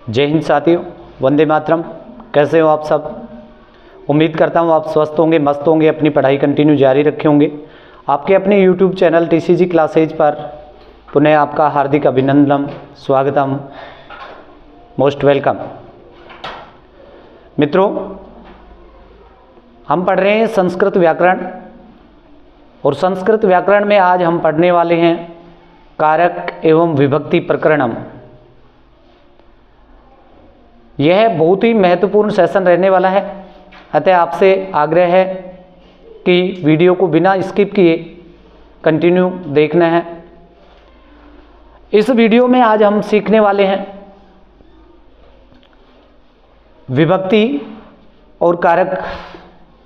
जय हिंद साथियों, वंदे मातरम। कैसे हो आप सब? उम्मीद करता हूँ आप स्वस्थ होंगे, मस्त होंगे, अपनी पढ़ाई कंटिन्यू जारी रखे होंगे। आपके अपने यूट्यूब चैनल टीसीजी क्लासेज पर पुनः आपका हार्दिक अभिनंदन, स्वागतम, मोस्ट वेलकम। मित्रों, हम पढ़ रहे हैं संस्कृत व्याकरण, और संस्कृत व्याकरण में आज हम पढ़ने वाले हैं कारक एवं विभक्ति प्रकरणम। यह बहुत ही महत्वपूर्ण सेशन रहने वाला है, अतः आपसे आग्रह है कि वीडियो को बिना स्किप किए कंटिन्यू देखना है। इस वीडियो में आज हम सीखने वाले हैं विभक्ति और कारक,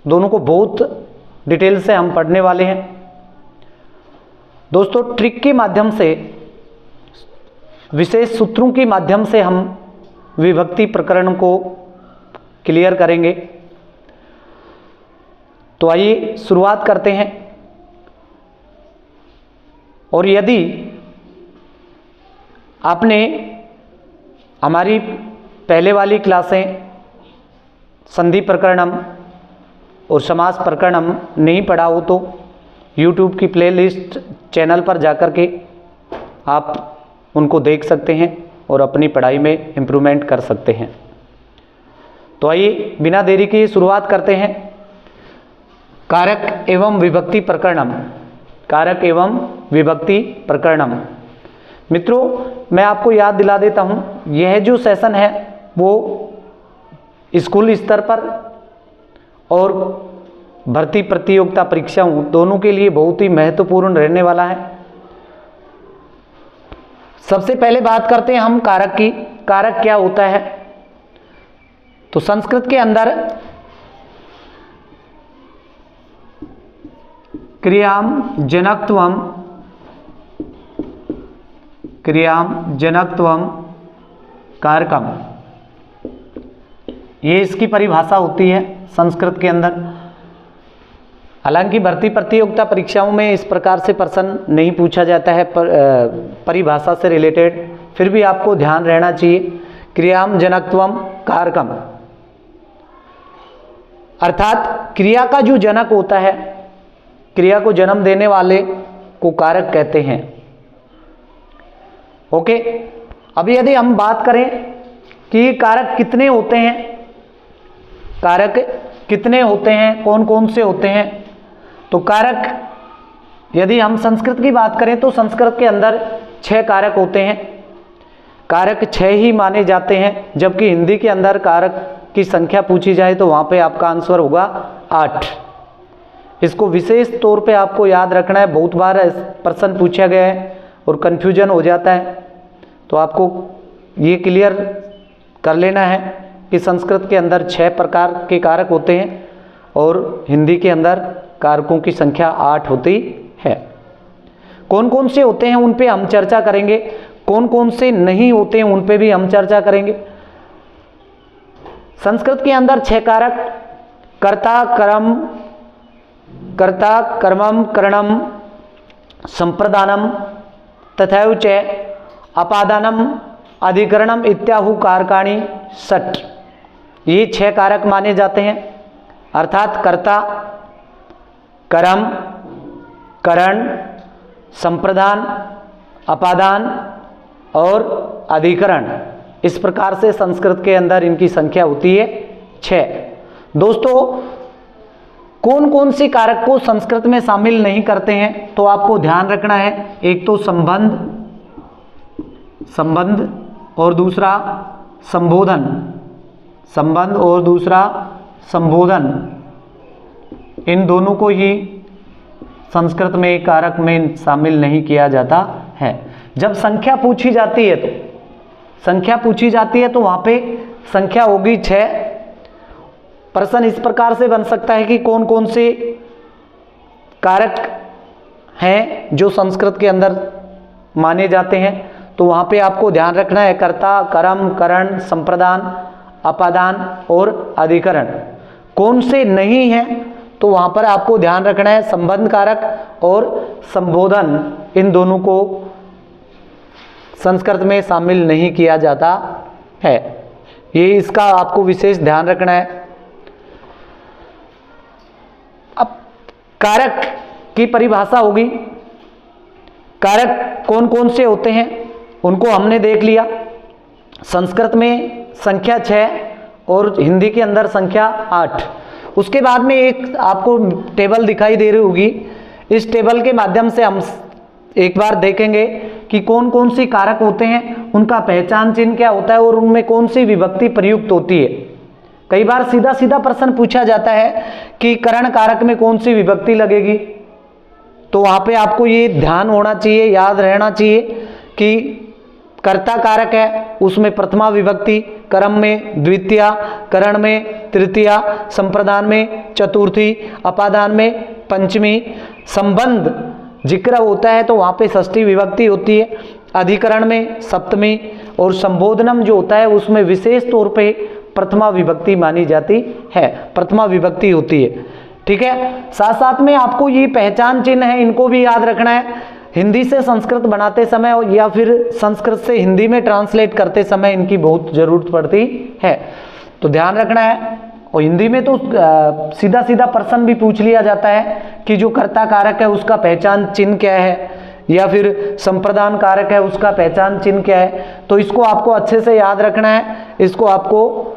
दोनों को बहुत डिटेल से हम पढ़ने वाले हैं। दोस्तों, ट्रिक के माध्यम से, विशेष सूत्रों के माध्यम से हम विभक्ति प्रकरण को क्लियर करेंगे। तो आइए शुरुआत करते हैं। और यदि आपने हमारी पहले वाली क्लासें संधि प्रकरणम और समास प्रकरणम नहीं पढ़ा हो तो YouTube की प्लेलिस्ट चैनल पर जाकर के आप उनको देख सकते हैं और अपनी पढ़ाई में इम्प्रूवमेंट कर सकते हैं। तो आइए बिना देरी के शुरुआत करते हैं कारक एवं विभक्ति प्रकरणम। कारक एवं विभक्ति प्रकरणम। मित्रों, मैं आपको याद दिला देता हूं, यह जो सेशन है वो स्कूल स्तर पर और भर्ती प्रतियोगिता परीक्षाओं दोनों के लिए बहुत ही महत्वपूर्ण रहने वाला है। सबसे पहले बात करते हैं हम कारक की। कारक क्या होता है? तो संस्कृत के अंदर क्रियाम जनकत्वम कारकम, ये इसकी परिभाषा होती है संस्कृत के अंदर। हालांकि भर्ती प्रतियोगिता परीक्षाओं में इस प्रकार से प्रश्न नहीं पूछा जाता है परिभाषा से रिलेटेड, फिर भी आपको ध्यान रहना चाहिए। क्रियाम जनकत्वम कारकम, अर्थात क्रिया का जो जनक होता है, क्रिया को जन्म देने वाले को कारक कहते हैं। ओके, अब यदि हम बात करें कि कारक कितने होते हैं, कारक कितने होते हैं, कौन कौन से होते हैं, तो कारक यदि हम संस्कृत की बात करें तो संस्कृत के अंदर 6 कारक होते हैं। कारक 6 ही माने जाते हैं, जबकि हिंदी के अंदर कारक की संख्या पूछी जाए तो वहाँ पे आपका आंसर होगा 8। इसको विशेष तौर पे आपको याद रखना है, बहुत बार प्रश्न पूछा गया है और कन्फ्यूजन हो जाता है, तो आपको ये क्लियर कर लेना है कि संस्कृत के अंदर 6 प्रकार के कारक होते हैं और हिंदी के अंदर कारकों की संख्या 8 होती है। कौन कौन से होते हैं उन पे हम चर्चा करेंगे, कौन कौन से नहीं होते हैं उन पे भी हम चर्चा करेंगे। संस्कृत के अंदर 6 कारक कर्ता, कर्मम, करणम, संप्रदानम तथैव च अपादानम, अधिकरणम इत्याहु कारकाणि षट्। ये 6 कारक माने जाते हैं, अर्थात कर्ता, कर्म, करण, संप्रदान, अपादान और अधिकरण। इस प्रकार से संस्कृत के अंदर इनकी संख्या होती है 6। दोस्तों, कौन कौन से कारक को संस्कृत में शामिल नहीं करते हैं तो आपको ध्यान रखना है। एक तो संबंध और दूसरा संबोधन, संबंध और दूसरा संबोधन, इन दोनों को ही संस्कृत में कारक में शामिल नहीं किया जाता है। जब संख्या पूछी जाती है तो वहां पे संख्या होगी 6। प्रश्न इस प्रकार से बन सकता है कि कौन कौन से कारक हैं जो संस्कृत के अंदर माने जाते हैं, तो वहां पे आपको ध्यान रखना है कर्ता, कर्म, करण, संप्रदान, अपादान और अधिकरण। कौन से नहीं हैं तो वहां पर आपको ध्यान रखना है संबंध कारक और संबोधन, इन दोनों को संस्कृत में शामिल नहीं किया जाता है। ये इसका आपको विशेष ध्यान रखना है। अब कारक की परिभाषा होगी। कारक कौन कौन से होते हैं उनको हमने देख लिया। संस्कृत में संख्या 6 और हिंदी के अंदर संख्या 8। उसके बाद में एक आपको टेबल दिखाई दे रही होगी। इस टेबल के माध्यम से हम एक बार देखेंगे कि कौन कौन सी कारक होते हैं, उनका पहचान चिन्ह क्या होता है और उनमें कौन सी विभक्ति प्रयुक्त होती है। कई बार सीधा सीधा प्रश्न पूछा जाता है कि करण कारक में कौन सी विभक्ति लगेगी, तो वहां पे आपको ये ध्यान होना चाहिए, याद रहना चाहिए कि कर्ता कारक है उसमें प्रथमा विभक्ति, कर्म में द्वितीया, करण में तृतीया, संप्रदान में चतुर्थी, अपादान में पंचमी, संबंध जिक्र होता है तो वहाँ पे षष्ठी विभक्ति होती है, अधिकरण में सप्तमी, और संबोधनम जो होता है उसमें विशेष तौर पे प्रथमा विभक्ति मानी जाती है, प्रथमा विभक्ति होती है। ठीक है, साथ साथ में आपको ये पहचान चिन्ह है, इनको भी याद रखना है। हिंदी से संस्कृत बनाते समय या फिर संस्कृत से हिंदी में ट्रांसलेट करते समय इनकी बहुत जरूरत पड़ती है, तो ध्यान रखना है। और हिंदी में तो सीधा सीधा प्रश्न भी पूछ लिया जाता है कि जो कर्ता कारक है उसका पहचान चिन्ह क्या है, या फिर संप्रदान कारक है उसका पहचान चिन्ह क्या है, तो इसको आपको अच्छे से याद रखना है। इसको आपको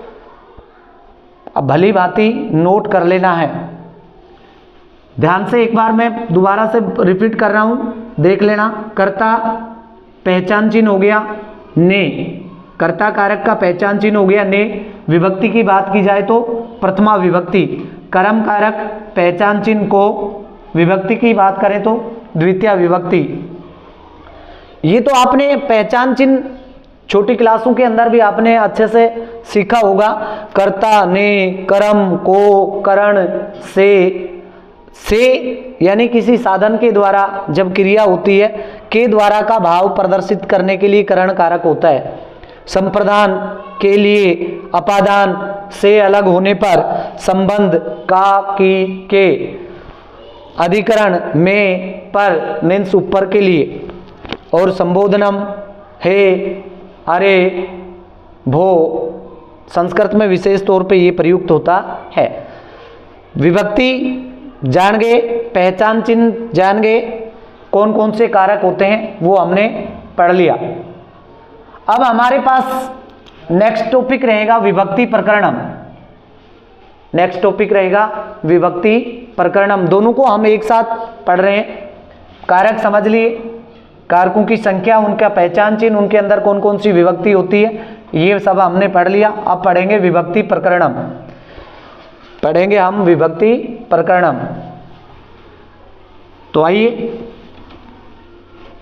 भली भांति नोट कर लेना है। ध्यान से एक बार मैं दोबारा से रिपीट कर रहा हूं, देख लेना। कर्ता पहचान चिन्ह हो गया ने, कर्ता कारक का पहचान चिन्ह हो गया ने। विभक्ति की बात की जाए तो प्रथमा विभक्ति। कर्म कारक पहचान चिन्ह को, विभक्ति की बात करें तो द्वितीय विभक्ति। ये तो आपने पहचान चिन्ह छोटी क्लासों के अंदर भी आपने अच्छे से सीखा होगा। कर्ता, ने, कर्म, को, करण, से यानी किसी साधन के द्वारा जब क्रिया होती है, के द्वारा का भाव प्रदर्शित करने के लिए करण कारक होता है। संप्रदान के लिए, अपादान से अलग होने पर, संबंध का, की, के, अधिकरण में, पर मीन्स ऊपर के लिए, और संबोधनम हे, अरे, भो संस्कृत में विशेष तौर पे ये प्रयुक्त होता है। विभक्ति जान गए, पहचान चिन्ह जान गए, कौन कौन से कारक होते हैं वो हमने पढ़ लिया। अब हमारे पास नेक्स्ट टॉपिक रहेगा विभक्ति प्रकरणम। नेक्स्ट टॉपिक रहेगा विभक्ति प्रकरणम। दोनों को हम एक साथ पढ़ रहे हैं। कारक समझ लिए, कारकों की संख्या, उनका पहचान चिन्ह, उनके अंदर कौन कौन सी विभक्ति होती है, ये सब हमने पढ़ लिया। अब पढ़ेंगे विभक्ति प्रकरणम, पढ़ेंगे हम विभक्ति प्रकरणम। तो आइए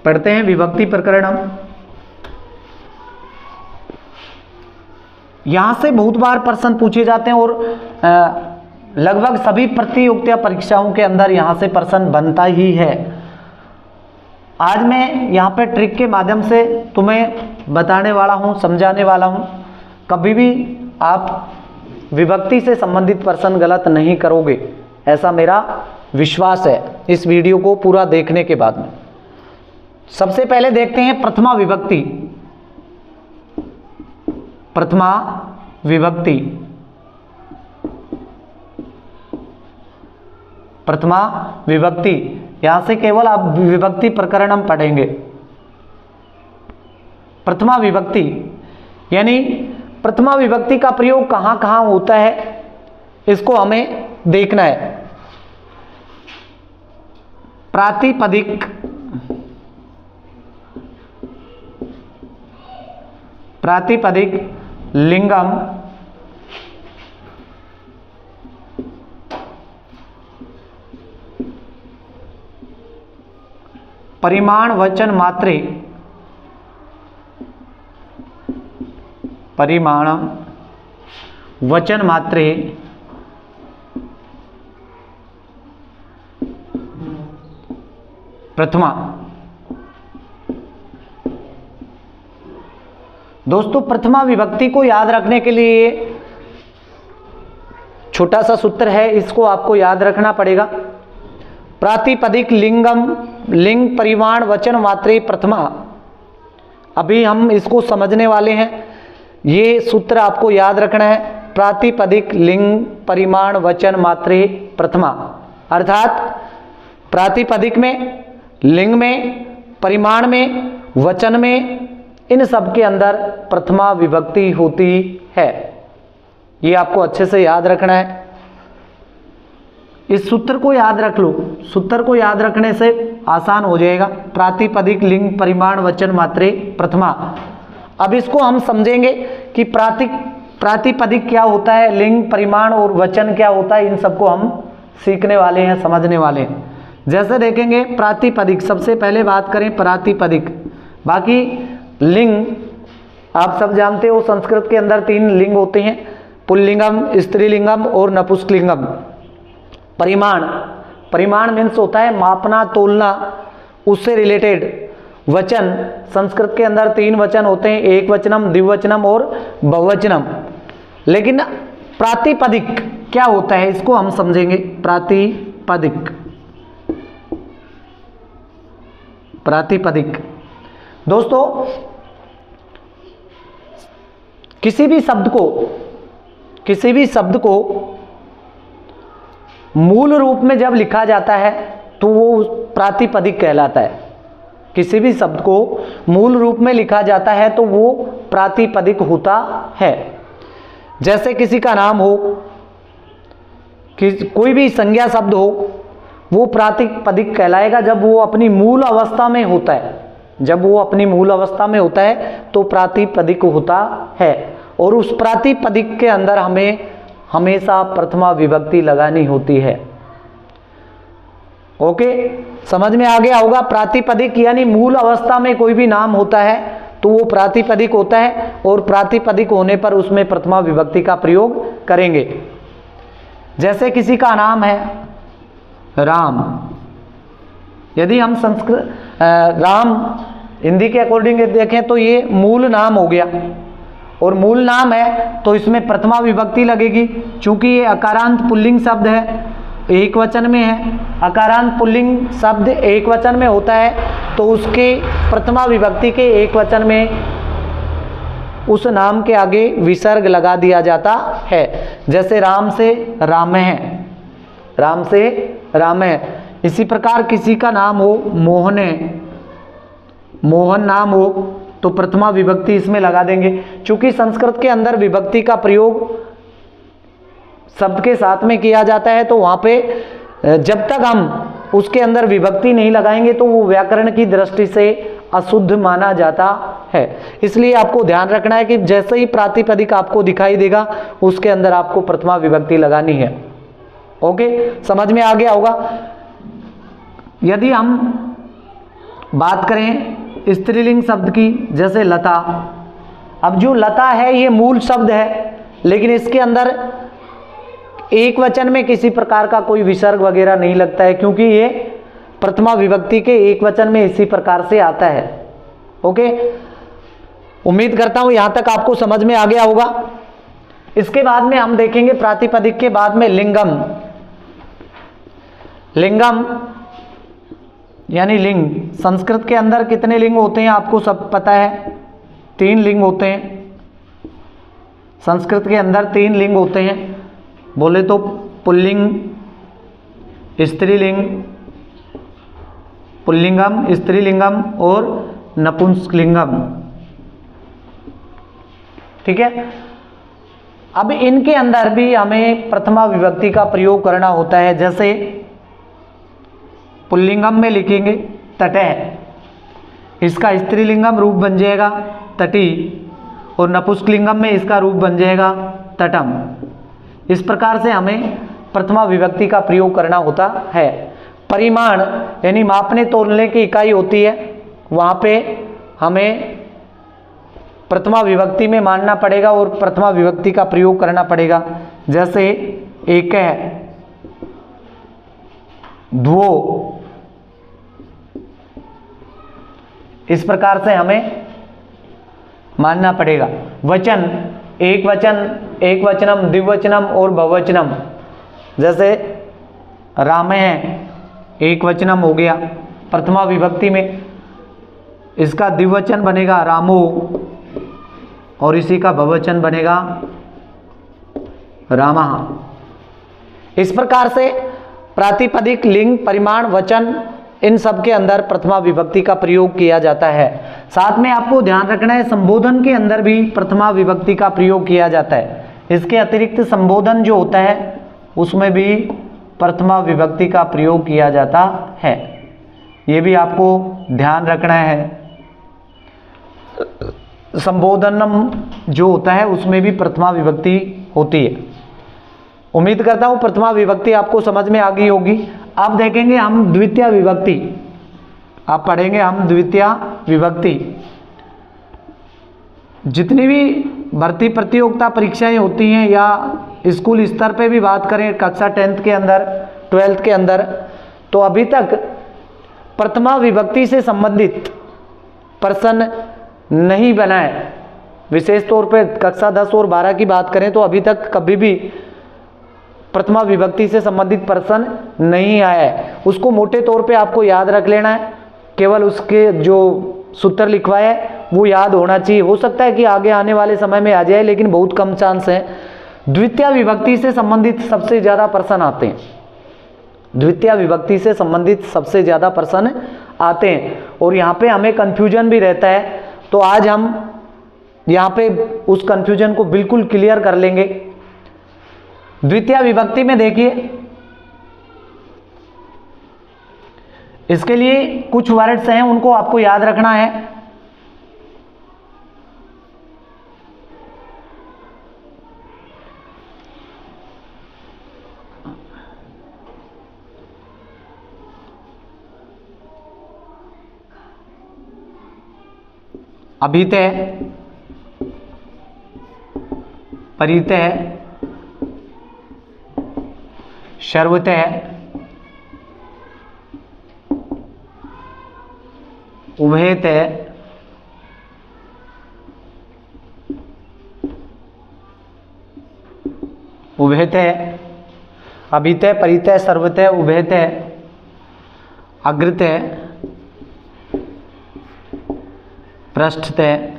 पढ़ते हैं विभक्ति प्रकरणम। यहां से बहुत बार प्रश्न पूछे जाते हैं और लगभग सभी प्रतियोगिता परीक्षाओं के अंदर यहां से प्रश्न बनता ही है। आज मैं यहां पे ट्रिक के माध्यम से तुम्हें बताने वाला हूं, समझाने वाला हूं। कभी भी आप विभक्ति से संबंधित प्रश्न गलत नहीं करोगे, ऐसा मेरा विश्वास है इस वीडियो को पूरा देखने के बाद में। सबसे पहले देखते हैं प्रथमा विभक्ति। प्रथमा विभक्ति, प्रथमा विभक्ति, यहां से केवल आप विभक्ति प्रकरणम पढ़ेंगे। प्रथमा विभक्ति यानी प्रथमा विभक्ति का प्रयोग कहां कहां होता है, इसको हमें देखना है। प्रातिपदिक, प्रातिपदिक, लिंगम, परिमाण वचन मात्रे, परिमाण वचन मात्रे, प्रथमा। दोस्तों प्रथमा विभक्ति को याद रखने के लिए छोटा सा सूत्र है, इसको आपको याद रखना पड़ेगा। प्रातिपदिक, लिंगम, लिंग, परिमाण, वचन मात्रे, प्रथमा। अभी हम इसको समझने वाले हैं ये सूत्र आपको याद रखना है। प्रातिपदिक, लिंग, परिमाण, वचन, मात्रे, प्रथमा। अर्थात प्रातिपदिक में, लिंग में, परिमाण में, वचन में, इन सब के अंदर प्रथमा विभक्ति होती है। ये आपको अच्छे से याद रखना है। इस सूत्र को याद रख लो। सूत्र को याद रखने से आसान हो जाएगा। प्रातिपदिक, लिंग, परिमाण, वचन, मात्रे, प्रथमा। अब इसको हम समझेंगे कि प्रातिपदिक क्या होता है, लिंग, परिमाण और वचन क्या होता है। इन सबको हम सीखने वाले हैं, समझने वाले हैं। जैसे देखेंगे प्रातिपदिक, सबसे पहले बात करें प्रातिपदिक। बाकी लिंग आप सब जानते हो, संस्कृत के अंदर 3 लिंग होते हैं, पुल्लिंगम, स्त्रीलिंगम और नपुंसकलिंगम। परिमाण, परिमाण मीन्स होता है मापना, तोलना, उससे रिलेटेड। वचन, संस्कृत के अंदर 3 वचन होते हैं, एक वचनम, द्विवचनम और बहुवचनम। लेकिन प्रातिपदिक क्या होता है, इसको हम समझेंगे। प्रातिपदिक, प्रातिपदिक दोस्तों, किसी भी शब्द को मूल रूप में जब लिखा जाता है तो वो प्रातिपदिक कहलाता है। किसी भी शब्द को मूल रूप में लिखा जाता है तो वो प्रातिपदिक होता है। जैसे किसी का नाम हो, कोई भी संज्ञा शब्द हो, वो प्रातिपदिक कहलाएगा जब वो अपनी मूल अवस्था में होता है। जब वो अपनी मूल अवस्था में होता है तो प्रातिपदिक होता है। और उस प्रातिपदिक के अंदर हमें हमेशा प्रथमा विभक्ति लगानी होती है। ओके, समझ में आ गया होगा। प्रातिपदिक यानी मूल अवस्था में कोई भी नाम होता है तो वो प्रातिपदिक होता है, और प्रातिपदिक होने पर उसमें प्रथमा विभक्ति का प्रयोग करेंगे। जैसे किसी का नाम है राम, यदि हम संस्कृत राम हिंदी के अकॉर्डिंग देखें तो ये मूल नाम हो गया, और मूल नाम है तो इसमें प्रथमा विभक्ति लगेगी। चूंकि ये अकारांत पुल्लिंग शब्द है, एक वचन में है, अकारांत पुल्लिंग शब्द एक वचन में होता है तो उसके प्रथमा विभक्ति के एक वचन में उस नाम के आगे विसर्ग लगा दिया जाता है। जैसे राम से राम है, राम से राम है। इसी प्रकार किसी का नाम हो मोहन है, मोहन नाम हो तो प्रथमा विभक्ति इसमें लगा देंगे। चूंकि संस्कृत के अंदर विभक्ति का प्रयोग शब्द के साथ में किया जाता है तो वहां पे जब तक हम उसके अंदर विभक्ति नहीं लगाएंगे तो वो व्याकरण की दृष्टि से अशुद्ध माना जाता है। इसलिए आपको ध्यान रखना है कि जैसे ही प्रातिपदिक आपको दिखाई देगा उसके अंदर आपको प्रथमा विभक्ति लगानी है। ओके, समझ में आ गया होगा। यदि हम बात करें स्त्रीलिंग शब्द की, जैसे लता। अब जो लता है ये मूल शब्द है, लेकिन इसके अंदर एक वचन में किसी प्रकार का कोई विसर्ग वगैरह नहीं लगता है, क्योंकि ये प्रथमा विभक्ति के एक वचन में इसी प्रकार से आता है। ओके, उम्मीद करता हूं यहां तक आपको समझ में आ गया होगा। इसके बाद में हम देखेंगे प्रातिपदिक के बाद में लिंगम। लिंगम यानी लिंग। संस्कृत के अंदर कितने लिंग होते हैं आपको सब पता है, 3 लिंग होते हैं। संस्कृत के अंदर 3 लिंग होते हैं, बोले तो पुल्लिंग, स्त्रीलिंग, पुल्लिंगम, स्त्रीलिंगम और नपुंसकलिंगम। ठीक है। अब इनके अंदर भी हमें प्रथमा विभक्ति का प्रयोग करना होता है। जैसे पुल्लिंगम में लिखेंगे तटः, इसका स्त्रीलिंगम रूप बन जाएगा तटी, और नपुंसकलिंगम में इसका रूप बन जाएगा तटम। इस प्रकार से हमें प्रथमा विभक्ति का प्रयोग करना होता है। परिमाण यानी मापने तोलने की इकाई होती है, वहाँ पे हमें प्रथमा विभक्ति में मानना पड़ेगा और प्रथमा विभक्ति का प्रयोग करना पड़ेगा। जैसे एक है, द्वो, इस प्रकार से हमें मानना पड़ेगा। वचन, एक वचन, एक वचनम, द्विवचनम और बहुवचनम। जैसे राम है, एक वचनम हो गया प्रथमा विभक्ति में, इसका द्विवचन बनेगा रामो। और इसी का बहुवचन बनेगा रामः। इस प्रकार से प्रातिपदिक, लिंग, परिमाण, वचन, इन सब के अंदर प्रथमा विभक्ति का प्रयोग किया जाता है। साथ में आपको ध्यान रखना है संबोधन के अंदर भी प्रथमा विभक्ति का प्रयोग किया जाता है। इसके अतिरिक्त संबोधन जो होता है उसमें भी प्रथमा विभक्ति का प्रयोग किया जाता है, ये भी आपको ध्यान रखना है। संबोधनम जो होता है उसमें भी प्रथमा विभक्ति होती है। उम्मीद करता हूं प्रथमा विभक्ति आपको समझ में आ गई होगी। अब देखेंगे हम द्वितीय विभक्ति, आप पढ़ेंगे हम द्वितीय विभक्ति। जितनी भी भर्ती प्रतियोगिता परीक्षाएं होती हैं या स्कूल स्तर पे भी बात करें, कक्षा 10th के अंदर, 12th के अंदर, तो अभी तक प्रथमा विभक्ति से संबंधित प्रश्न नहीं बना है। विशेष तौर पे कक्षा 10 और 12 की बात करें तो अभी तक कभी भी प्रथमा विभक्ति से संबंधित प्रश्न नहीं आया है। उसको मोटे तौर पे आपको याद रख लेना है, केवल उसके जो सूत्र लिखवाया है वो याद होना चाहिए। हो सकता है कि आगे आने वाले समय में आ जाए, लेकिन बहुत कम चांस है। द्वितीय विभक्ति से संबंधित सबसे ज़्यादा प्रश्न आते हैं, द्वितीय विभक्ति से संबंधित सबसे ज़्यादा प्रश्न आते हैं और यहाँ पे हमें कन्फ्यूजन भी रहता है। तो आज हम यहाँ पे उस कन्फ्यूजन को बिल्कुल क्लियर कर लेंगे। द्वितीय विभक्ति में देखिए, इसके लिए कुछ वर्ड्स हैं उनको आपको याद रखना है। अभितय, परितय, सर्वतय, उभयतय, उभयतय, अभितय, परितय, सर्वतय, उभयतय, अग्रतय, पृष्ठतय,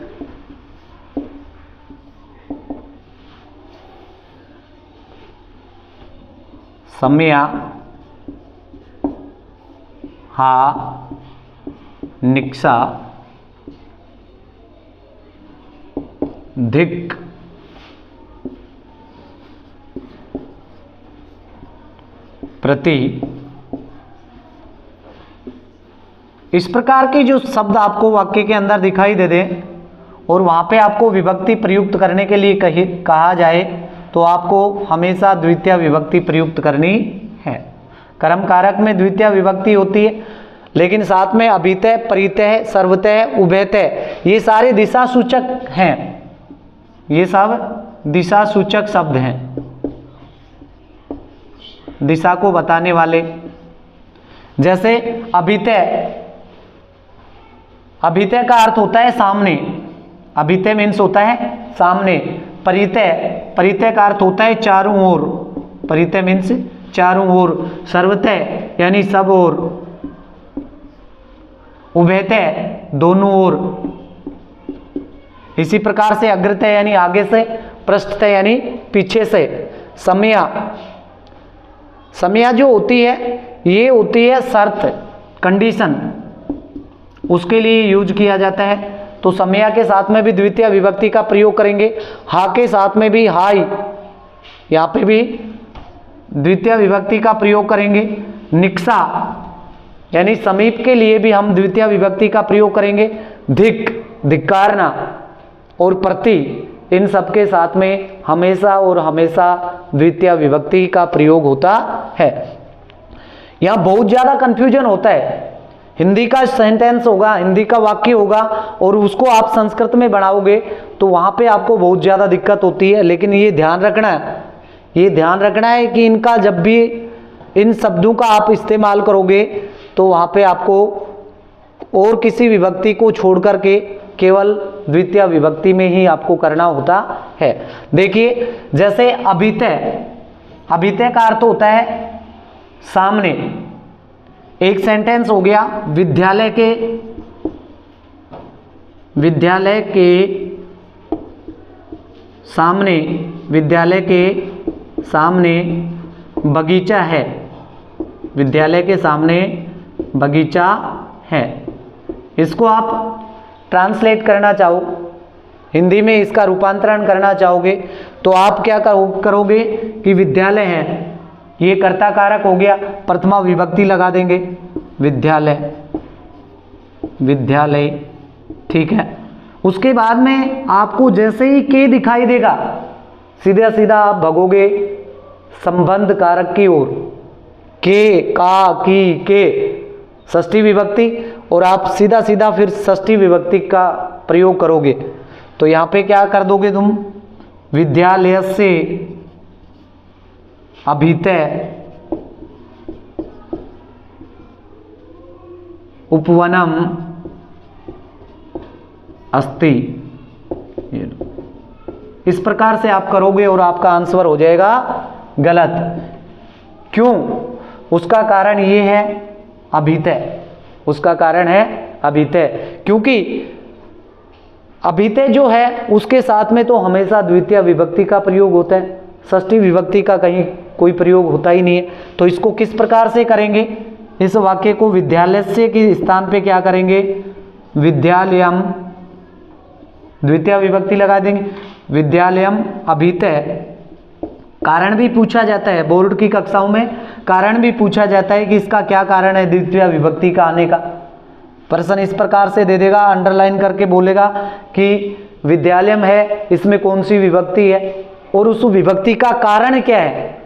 सम्या, हा, निक्सा, धिक्, प्रति। इस प्रकार के जो शब्द आपको वाक्य के अंदर दिखाई दे दें और वहाँ पे आपको विभक्ति प्रयुक्त करने के लिए कहा जाए तो आपको हमेशा द्वितीय विभक्ति प्रयुक्त करनी है। कर्म कारक में द्वितीय विभक्ति होती है, लेकिन साथ में अभितय, परितय, सर्वतय, उभयतय, ये सारे दिशा सूचक हैं, ये सब दिशा सूचक शब्द हैं, दिशा को बताने वाले। जैसे अभितय, अभितय का अर्थ होता है सामने, अभितय मीन्स होता है सामने। परितय, परितय का अर्थ होता है चारों ओर, परितय मीन्स चारों ओर। सर्वतय यानी सब ओर। उभयतय दोनों ओर। इसी प्रकार से अग्रतय यानी आगे से, पृष्ठतय यानी पीछे से। सम्या, सम्या जो होती है ये होती है शर्त, कंडीशन, उसके लिए यूज किया जाता है। तो सम्या के साथ में भी द्वितीय विभक्ति का प्रयोग करेंगे। हा के साथ में भी हाई, यहाँ पे भी द्वितीय विभक्ति का प्रयोग करेंगे। निक्सा यानी समीप के लिए भी हम द्वितीय विभक्ति का प्रयोग करेंगे। धिक, धिक्कारना, और प्रति, इन सब के साथ में हमेशा और हमेशा द्वितीय विभक्ति का प्रयोग होता है। यहाँ बहुत ज़्यादा कंफ्यूजन होता है। हिंदी का सेंटेंस होगा, हिंदी का वाक्य होगा और उसको आप संस्कृत में बढ़ाओगे तो वहाँ पे आपको बहुत ज़्यादा दिक्कत होती है। लेकिन ये ध्यान रखना है, ये ध्यान रखना है कि इनका जब भी इन शब्दों का आप इस्तेमाल करोगे तो वहाँ पे आपको और किसी विभक्ति को छोड़ करके केवल द्वितीय विभक्ति में ही आपको करना होता है। देखिए जैसे अभितय, अभितय का अर्थ होता है सामने। एक सेंटेंस हो गया, विद्यालय के सामने, विद्यालय के सामने बगीचा है, विद्यालय के सामने बगीचा है। इसको आप ट्रांसलेट करना चाहो, हिंदी में इसका रूपांतरण करना चाहोगे तो आप क्या करोगे कि विद्यालय है, ये कर्ता कारक हो गया, प्रथमा विभक्ति लगा देंगे, विद्यालय, विद्यालय, ठीक है। उसके बाद में आपको जैसे ही के दिखाई देगा सीधा सीधा आप भगोगे संबंध कारक की ओर, के, का, की, के, षष्ठी विभक्ति, और आप सीधा सीधा फिर षष्ठी विभक्ति का प्रयोग करोगे। तो यहां पे क्या कर दोगे तुम, विद्यालय से अभितय उपवनम अस्ति, इस प्रकार से आप करोगे और आपका आंसर हो जाएगा गलत। क्यों? उसका कारण ये है अभितय, उसका कारण है अभितय, क्योंकि अभितय जो है उसके साथ में तो हमेशा द्वितीय विभक्ति का प्रयोग होता है, षष्ठी विभक्ति का कहीं कोई प्रयोग होता ही नहीं है। तो इसको किस प्रकार से करेंगे, इस वाक्य को विद्यालय से के स्थान पे क्या करेंगे, विद्यालयम, द्वितीय विभक्ति लगा देंगे, विद्यालयम अभितय। कारण भी पूछा जाता है बोर्ड की कक्षाओं में, कारण भी पूछा जाता है कि इसका क्या कारण है द्वितीय विभक्ति का आने का। प्रश्न इस प्रकार से दे देगा, अंडरलाइन करके बोलेगा कि विद्यालयम है, इसमें कौन सी विभक्ति है और उस विभक्ति का कारण क्या है,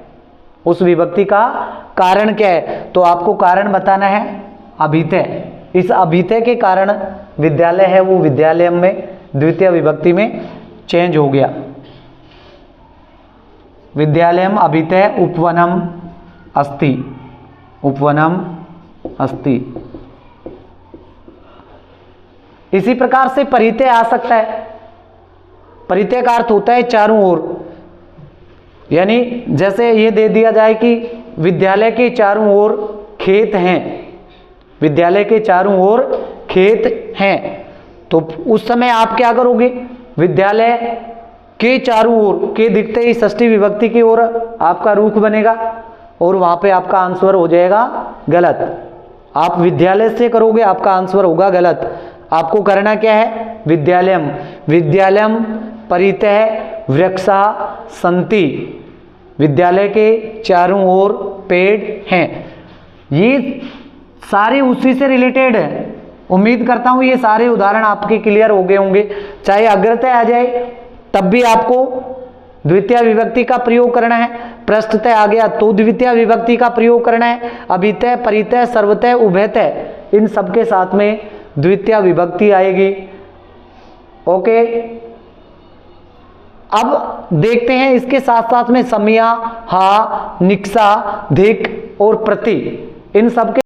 उस विभक्ति का कारण क्या है। तो आपको कारण बताना है अभितय, इस अभितय के कारण विद्यालय है वो विद्यालयम में द्वितीय विभक्ति में चेंज हो गया। विद्यालयम अभितय उपवनम अस्ति, उपवनम अस्ति। इसी प्रकार से परितय आ सकता है, परितय का अर्थ होता है चारों ओर, यानी जैसे ये दे दिया जाए कि विद्यालय के चारों ओर खेत हैं, विद्यालय के चारों ओर खेत हैं, तो उस समय आप क्या करोगे, विद्यालय के चारों ओर, के दिखते ही षष्ठी विभक्ति की ओर आपका रुख बनेगा और वहां पे आपका आंसर हो जाएगा गलत। आप विद्यालय से करोगे आपका आंसर होगा गलत। आपको करना क्या है, विद्यालयम, विद्यालयम परितः वृक्षा सन्ति, विद्यालय के चारों ओर पेड़ हैं। ये सारे उसी से रिलेटेड है। उम्मीद करता हूं ये सारे उदाहरण आपके क्लियर हो गए होंगे। चाहे अग्रतय आ जाए तब भी आपको द्वितीय विभक्ति का प्रयोग करना है, पृष्ठतय आ गया तो द्वितीय विभक्ति का प्रयोग करना है, अभितय, परितय, सर्वतय, उभयतय, इन सबके साथ में द्वितीय विभक्ति आएगी। ओके, अब देखते हैं इसके साथ साथ में समया, हा, निक्सा, धिक और प्रति, इन सबके